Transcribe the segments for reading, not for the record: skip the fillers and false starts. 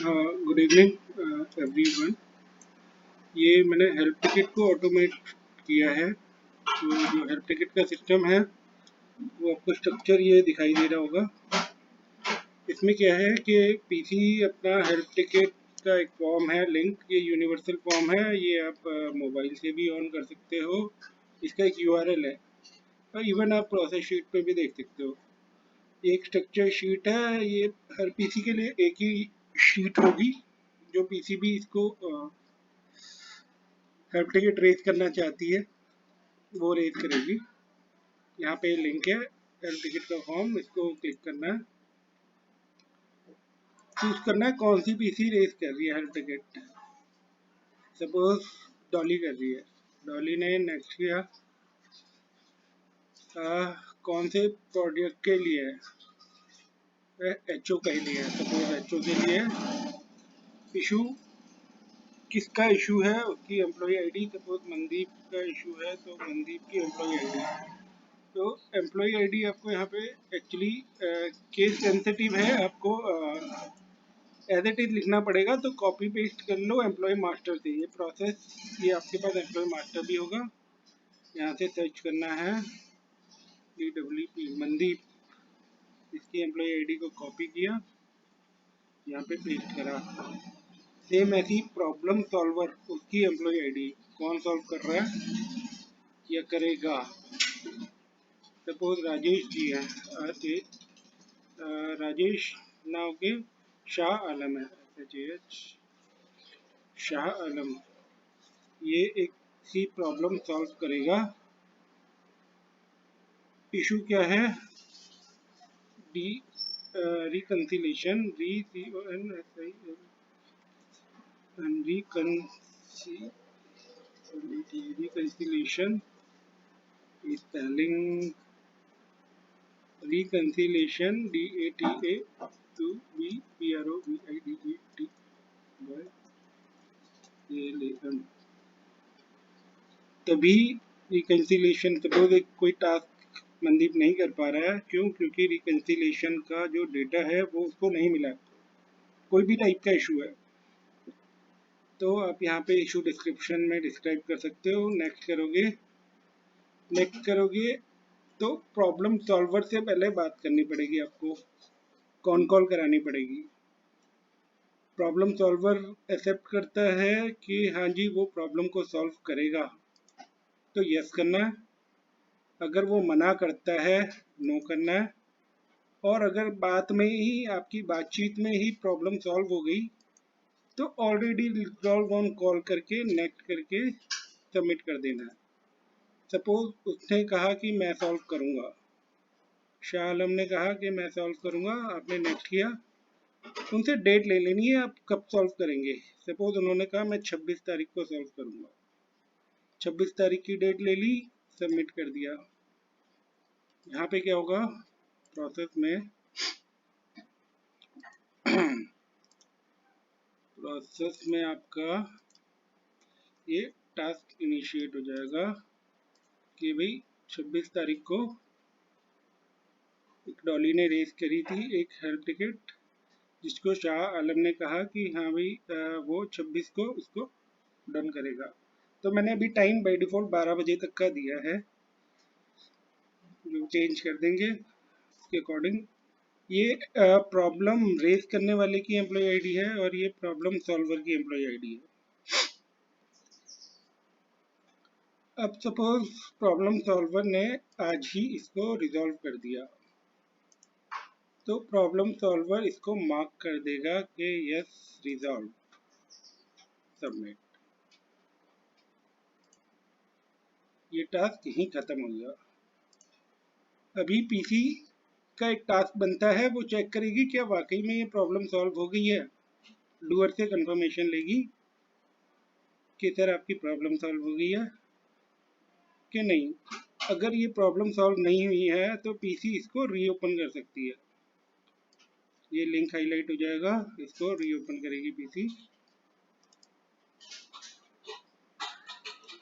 Good evening everyone. ये मैंने help ticket को ऑटोमेट किया है। तो जो हेल्प टिकट का सिस्टम है वो आपको स्ट्रक्चर ये दिखाई दे रहा होगा। इसमें क्या है कि पीसी अपना हेल्प टिकट का एक फॉर्म है, लिंक, ये यूनिवर्सल फॉर्म है। ये आप मोबाइल से भी ऑन कर सकते हो। इसका एक यूआरएल है और इवन आप प्रोसेस शीट पे भी देख सकते हो। एक स्ट्रक्चर शीट है, ये हर पीसी के लिए एक ही शीट होगी। जो पीसी भी इसको हेल्प टिकट रेज करना चाहती है वो रेज करेगी। यहाँ पे लिंक है हेल्प टिकट का फॉर्म, इसको क्लिक करना है। चूज करना है कौन सी पीसी रेज कर रही है हेल्प टिकट। सपोज डॉली कर रही है, डॉली ने नेक्स्ट किया। कौन से प्रोडक्ट के लिए है? एचओ के लिए। सपोज एचओ के लिए इशू किसका इशू है, उसकी एम्प्लॉय आईडी। सपोज मनदीप का इशू है तो मनदीप की एम्प्लॉय आईडी। तो एम्प्लॉय आईडी आपको यहाँ पे एक्चुअली केस सेंसिटिव है, आपको एज इट इज लिखना पड़ेगा। तो कॉपी पेस्ट कर लो एम्प्लॉय मास्टर से। ये प्रोसेस, ये आपके पास एम्प्लॉय मास्टर भी होगा। यहाँ से सर्च करना है DWP मनदीप। इसकी एम्प्लॉय आईडी को कॉपी किया, यहाँ पे पेस्ट करा। सेम ऐसी प्रॉब्लम सॉल्वर, उसकी एम्प्लॉय आईडी कौन सॉल्व कर रहा है या करेगा। सपोज राजेश जी है, राजेश नाव के शाह आलम है, SH शाह आलम। ये एक सी प्रॉब्लम सॉल्व करेगा। इशू क्या है? D reconciliation, reconciliation spelling reconciliation DATA to BROVIDET तभी रिकंसिलेशन। सपोज एक कोई टास्क मनदीप नहीं कर पा रहा है, क्यों? क्योंकि रिकंसिलेशन का जो डेटा है वो उसको नहीं मिला। कोई भी टाइप का इशू है तो आप यहाँ पे इशू डिस्क्रिप्शन में डिस्क्राइब कर सकते हो। नेक्स्ट करोगे तो प्रॉब्लम सॉल्वर से पहले बात करनी पड़ेगी आपको, कॉल करानी पड़ेगी। प्रॉब्लम सॉल्वर एक्सेप्ट करता है कि हाँ जी वो प्रॉब्लम को सॉल्व करेगा तो यस करना है। अगर वो मना करता है नो करना है। और अगर बात में ही, आपकी बातचीत में ही प्रॉब्लम सॉल्व हो गई तो ऑलरेडी रिजॉल्व ऑन कॉल करके नेक्स्ट करके सबमिट कर देना है। सपोज उसने कहा कि मैं सॉल्व करूँगा, शाह आलम ने कहा कि मैं सॉल्व करूँगा, आपने नेक्स्ट किया। उनसे डेट ले लेनी है, आप कब सॉल्व करेंगे। सपोज उन्होंने कहा मैं 26 तारीख को सॉल्व करूँगा, 26 तारीख की डेट ले ली, सबमिट कर दिया। यहाँ पे क्या होगा प्रोसेस में आपका ये टास्क इनिशिएट हो जाएगा कि भाई 26 तारीख को एक डॉली ने रेज करी थी एक हेल्प टिकट, जिसको शाह आलम ने कहा कि हाँ भाई वो 26 को उसको डन करेगा। तो मैंने अभी टाइम बाय डिफ़ॉल्ट 12 बजे तक का दिया है, जो चेंज कर देंगे उसके अकॉर्डिंग। ये प्रॉब्लम रेज करने वाले की एम्प्लॉय आईडी है और ये प्रॉब्लम सॉल्वर की एम्प्लॉय आईडी है। अब सपोज प्रॉब्लम सॉल्वर ने आज ही इसको रिजॉल्व कर दिया तो प्रॉब्लम सॉल्वर इसको मार्क कर देगा कि यस रिजॉल्व, सबमिट। ये टास्क यहीं खत्म हो गया। अभी पीसी का एक टास्क बनता है, वो चेक करेगी क्या वाकई में ये प्रॉब्लम सॉल्व हो गई है। डूअर से कंफर्मेशन लेगी कि सर आपकी प्रॉब्लम सॉल्व हो गई है कि नहीं। अगर ये प्रॉब्लम सॉल्व नहीं हुई है तो पीसी इसको रीओपन कर सकती है। ये लिंक हाईलाइट हो जाएगा, इसको रीओपन करेगी PC.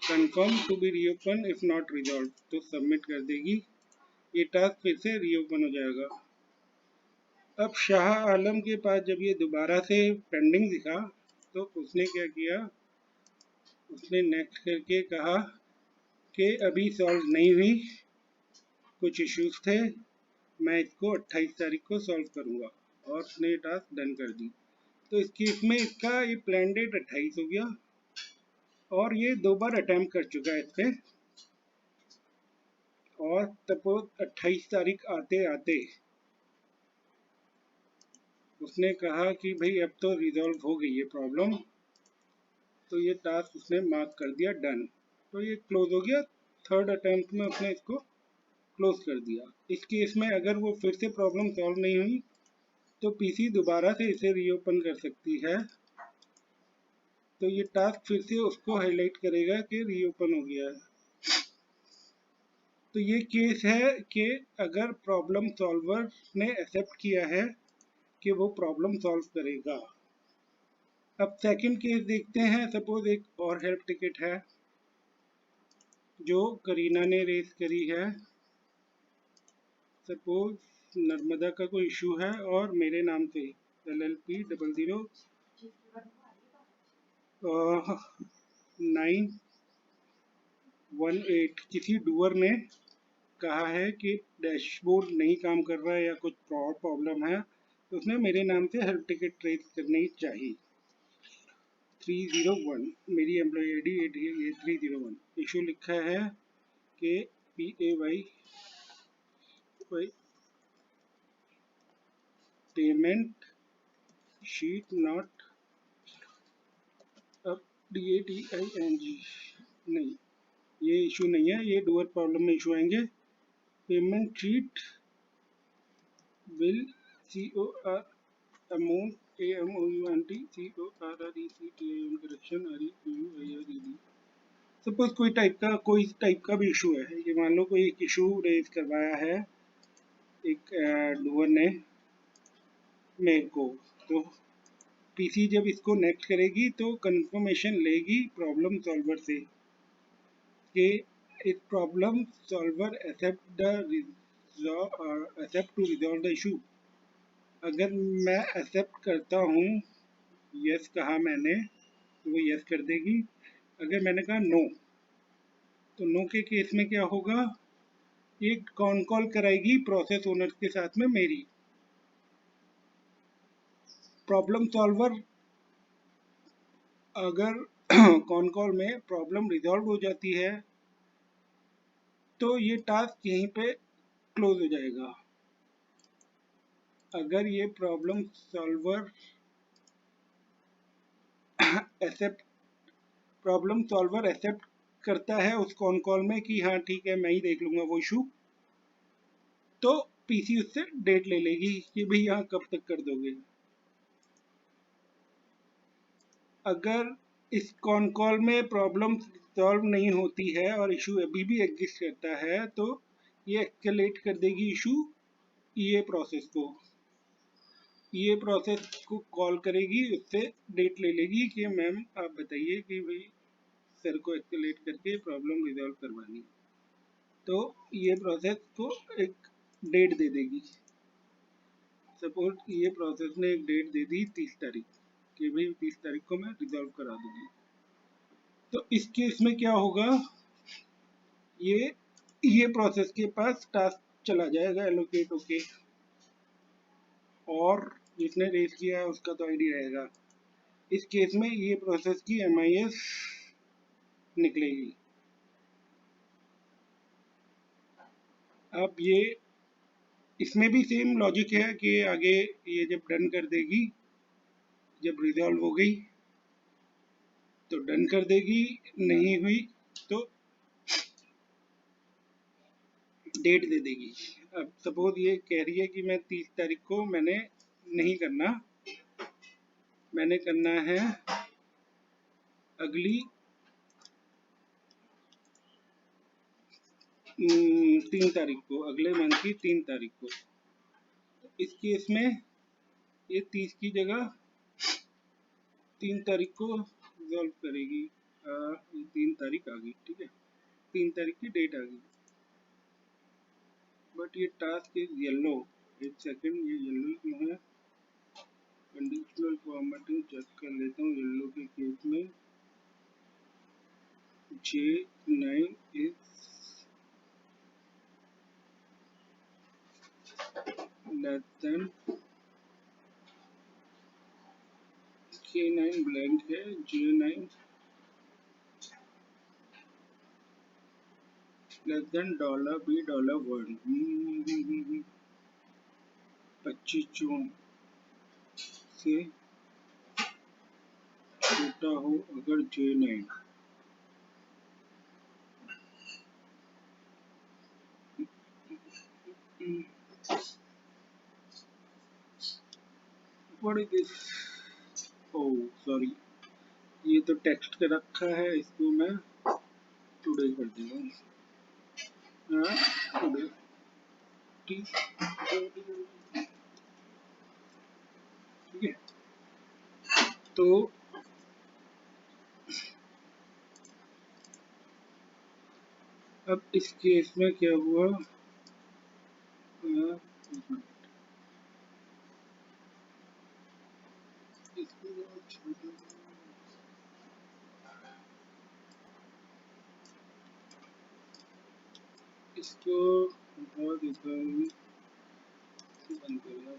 Confirm to be reopen if not resolve, तो सबमिट कर देगी। ये टास्क फिर से रीओपन हो जाएगा। अब शाह आलम के पास जब ये दोबारा से पेंडिंग दिखा तो उसने क्या किया, उसने नेक्स्ट करके कहा कि अभी सॉल्व नहीं हुई, कुछ इश्यूज थे, मैं इसको 28 तारीख को सॉल्व करूंगा, और उसने टास्क डन कर दी। तो इस केस में इसका ये प्लान डेट 28 हो गया और ये 2 बार अटैम्प्ट कर चुका है इस पे। और सपोज 28 तारीख आते आते उसने कहा कि भाई अब तो रिजॉल्व हो गई है प्रॉब्लम, तो ये टास्क उसने मार्क कर दिया डन, तो ये क्लोज हो गया। थर्ड अटेम्प्ट में उसने इसको क्लोज कर दिया। इस केस में अगर वो फिर से प्रॉब्लम सॉल्व नहीं हुई तो पीसी दोबारा से इसे रीओपन कर सकती है, तो ये टास्क फिर से उसको हाईलाइट करेगा कि रीओपन हो गया है। तो ये केस है कि अगर प्रॉब्लम सॉल्वर ने एक्सेप्ट किया है कि वो प्रॉब्लम सॉल्व करेगा। अब सेकंड केस देखते हैं। सपोज एक और हेल्प टिकट है जो करीना ने रेज करी है। सपोज नर्मदा का कोई इशू है और मेरे नाम से LLP 000918 किसी डूअर ने कहा है कि डैशबोर्ड नहीं काम कर रहा है या कुछ और प्रॉब्लम है, तो उसने मेरे नाम से हेल्प टिकट ट्रेस करनी चाहिए। 301 मेरी एम्प्लॉय ID 301 इशू लिखा है कि PAY पेमेंट शीट नॉट अब DATING नहीं, ये इशू नहीं है, ये डूअर प्रॉब्लम में इशू आएंगे। Payment sheet will COR amount AMOUNT correction REQUIRED। Suppose कोई टाइप का भी इशू है, ये मान लो कोई एक इशू रेज करवाया है एक डूअर ने मेरे को, तो पीसी जब इसको नेक्स्ट करेगी तो कंफर्मेशन लेगी प्रॉब्लम सॉल्वर से कि इस problem solver accept to resolve the issue. अगर मैं एक्सेप्ट करता हूँ, यस कहा मैंने, तो वो यस कर देगी। अगर मैंने कहा नो, तो नो के केस में क्या होगा, एक कॉन कॉल कराएगी प्रोसेस ओनर के साथ में मेरी। प्रॉब्लम सॉल्वर अगर कॉन कॉल में प्रॉब्लम रिजॉल्व हो जाती है तो ये टास्क यहीं पे क्लोज हो जाएगा। अगर ये प्रॉब्लम सॉल्वर एक्सेप्ट करता है उस कॉन कॉल में कि हाँ ठीक है मैं ही देख लूंगा वो इशू, तो पीसी उससे डेट ले लेगी कि भाई यहाँ कब तक कर दोगे। अगर इस कॉन कॉल में प्रॉब्लम सॉल्व नहीं होती है और इशू अभी भी एग्जिस्ट करता है तो ये एक्सकेलेट कर देगी इशू ये प्रोसेस को, ये प्रोसेस को कॉल करेगी, उससे डेट ले लेगी कि मैम आप बताइए कि भाई सर को एक्सकेलेट करके प्रॉब्लम रिजॉल्व करवानी, तो ये प्रोसेस को एक डेट दे देगी। सपोज ये प्रोसेस ने एक डेट दे दी 30 तारीख कि भाई 30 तारीख को मैं रिजॉल्व करा दूंगी। तो इस केस में क्या होगा, ये प्रोसेस के पास टास्क चला जाएगा एलोकेट होके, और जिसने रेस किया है उसका तो आईडी रहेगा। इस केस में ये प्रोसेस की MIS निकलेगी। अब ये इसमें भी सेम लॉजिक है कि आगे ये जब डन कर देगी, जब रिजॉल्व हो गई तो डन कर देगी, नहीं हुई तो डेट दे देगी। अब सपोज ये कह रही है कि मैं 30 तारीख को मैंने नहीं करना, मैंने करना है अगली 3 तारीख को, अगले मंथ की 3 तारीख को। इस केस में ये 30 की जगह 3 तारीख को रिजॉल्व करेगी। 3 तारीख आ गई, ठीक है, 3 तारीख की डेट आ गई, बट ये टास्क इज येलो, एक सेकंड, ये येलो क्यों है? कंडीशनल फॉर्मेटिंग चेक कर लेता हूँ। येलो के केस में J9 is less than K9 blank है, J9 लेस देन $B $1। 25 जून से छोटा हो अगर J9। What is this? Oh, sorry, ये तो टेक्स्ट का रखा है, इसको मैं टुडे कर दूंगा। टुडे ठीक है। तो अब इस केस में क्या हुआ? इसको हटा देता हूँ, बंद करना।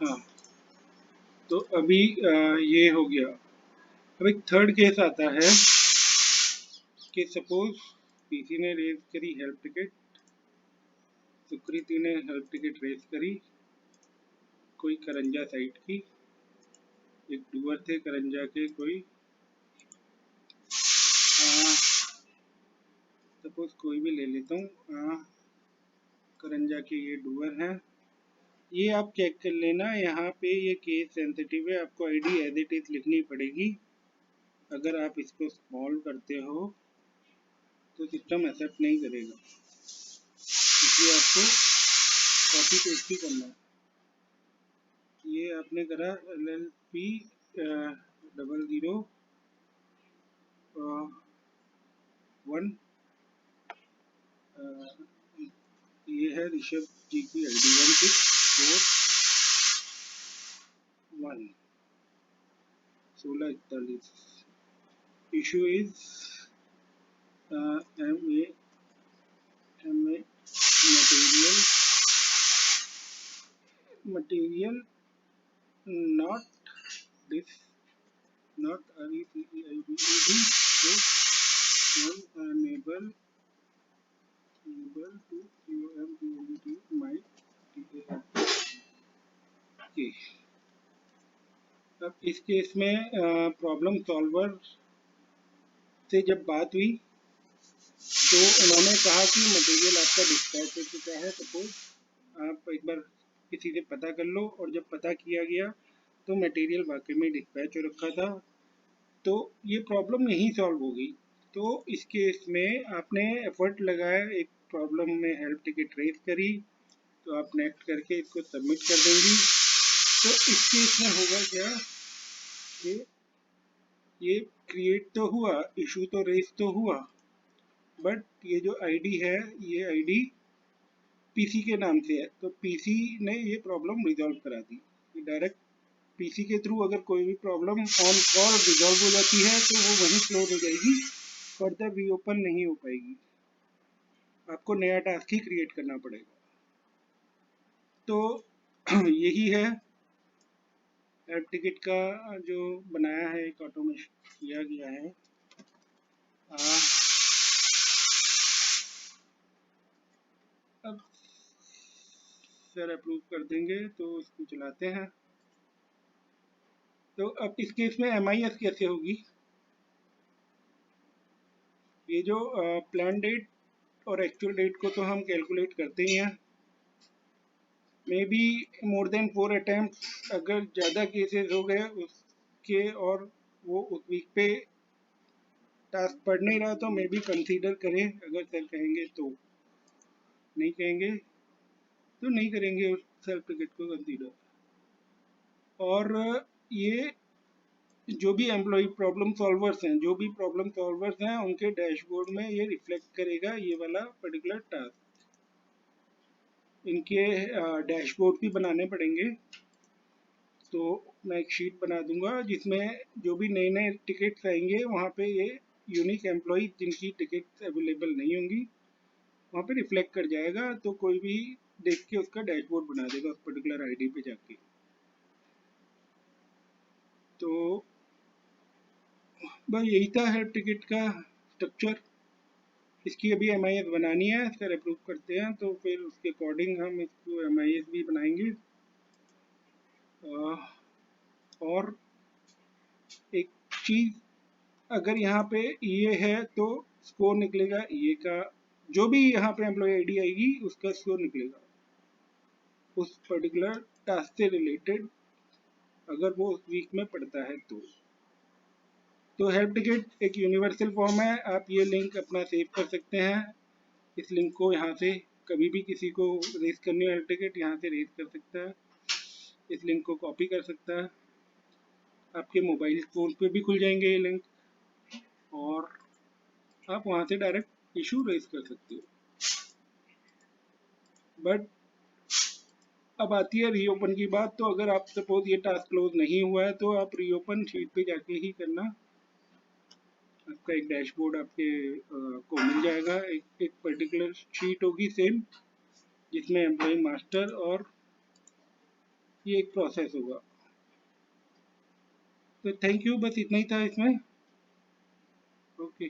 हाँ, तो अभी ये हो गया। अब एक थर्ड केस आता है कि सपोज पीसी ने रेज करी हेल्प टिकट, सुकृति ने हेल्प टिकट रेज करी कोई करंजा साइट की, एक डूअर थे करंजा के कोई, सपोज कोई भी ले लेता हूँ, करंजा के ये डूअर हैं। ये आप चेक कर लेना, यहाँ पे ये केस सेंसिटिव है, आपको आईडी एज इट इज लिखनी पड़ेगी। अगर आप इसको स्मॉल करते हो तो सिस्टम एक्सेप्ट नहीं करेगा, इसलिए आपको कॉपी पेस्ट ही करना है। ये आपने करा LLP 001, ये है ऋषभ जी की ID 1641 1641। Issue is material not this, not RECEIBED, so unable to COMPLET my TAL। okay। अब इस केस में प्रॉब्लम सॉल्वर से जब बात हुई तो उन्होंने कहा कि मटेरियल आपका डिस्पैच हो चुका है। सपोज आप एक बार किसी से पता कर लो, और जब पता किया गया तो मटेरियल वाकई में डिस्पैच हो रखा था, तो ये प्रॉब्लम यहीं सॉल्व हो गई। तो इस केस में आपने एफर्ट लगाया, एक प्रॉब्लम में हेल्प टिकट रेज करी, तो आप नेक्स्ट करके इसको सबमिट कर देंगी। तो इस केस में होगा क्या कि ये क्रिएट तो हुआ, इशू तो रेज तो हुआ, बट ये जो आईडी है ये आईडी पीसी के नाम से है, तो पीसी ने ये प्रॉब्लम रिजॉल्व करा दी। डायरेक्ट पीसी के थ्रू अगर कोई भी प्रॉब्लम ऑन कॉल रिजॉल्व हो जाती है तो वो वहीं क्लोज हो जाएगी, फर्दर रीओपन नहीं हो पाएगी, आपको नया टास्क ही क्रिएट करना पड़ेगा। तो यही है एप टिकट का जो बनाया है, एक ऑटोमेशन किया गया है। अब सर अप्रूव कर देंगे तो इसको चलाते हैं। तो अब इस केस में MIS कैसे होगी? ये जो प्लान डेट और एक्चुअल डेट को तो हम कैलकुलेट करते ही हैं, may be more than 4 attempt, अगर ज़्यादा केसेस हो गए उसके और वो उस वीक पे टास्क पढ़ नहीं रहा तो मे बी कंसीडर करें, अगर सर कहेंगे तो। नहीं कहेंगे तो नहीं करेंगे उस सर्टिफिकेट को कंसीडर। और ये जो भी एम्प्लॉय प्रॉब्लम सॉल्वर्स हैं, जो भी प्रॉब्लम सॉल्वर्स हैं उनके डैशबोर्ड में ये रिफ्लेक्ट करेगा ये वाला पर्टिकुलर टास्क। इनके डैशबोर्ड भी बनाने पड़ेंगे, तो मैं एक शीट बना दूंगा जिसमें जो भी नए नए टिकट्स आएंगे वहाँ पे ये यूनिक एम्प्लॉय जिनकी टिकट्स अवेलेबल नहीं होंगी वहाँ पे रिफ्लेक्ट कर जाएगा, तो कोई भी देख के उसका डैशबोर्ड बना देगा उस पर्टिकुलर आईडी पे जाके। तो बस यही था हेल्प टिकट का स्ट्रक्चर। इसकी अभी एमआईएस बनानी है, इसका अप्रूव करते हैं तो फिर उसके अकॉर्डिंग हम इसको एमआईएस भी बनाएंगे। और एक चीज़, अगर यहाँ पे ये है तो स्कोर निकलेगा ये का, जो भी यहाँ पे एम्प्लॉय आईडी आएगी उसका स्कोर निकलेगा उस पर्टिकुलर टास्क से रिलेटेड, अगर वो उस वीक में पड़ता है तो हेल्प टिकट एक यूनिवर्सल फॉर्म है, आप ये लिंक अपना सेव कर सकते हैं। इस लिंक को यहाँ से कभी भी किसी को रेज करनी हो हेल्प टिकट यहाँ से रेज कर सकता है, इस लिंक को कॉपी कर सकता है, आपके मोबाइल फ़ोन पे भी खुल जाएंगे ये लिंक और आप वहाँ से डायरेक्ट इशू रेज कर सकते हो। बट अब आती है रीओपन की बात, तो अगर आप सपोज ये टास्क क्लोज नहीं हुआ है तो आप रीओपन शीट पे जाके ही करना। आपका एक डैशबोर्ड आपके को मिल जाएगा, एक पर्टिकुलर शीट होगी सेम जिसमें एम्प्लॉय मास्टर और ये एक प्रोसेस होगा। तो थैंक यू, बस इतना ही था इसमें। ओके।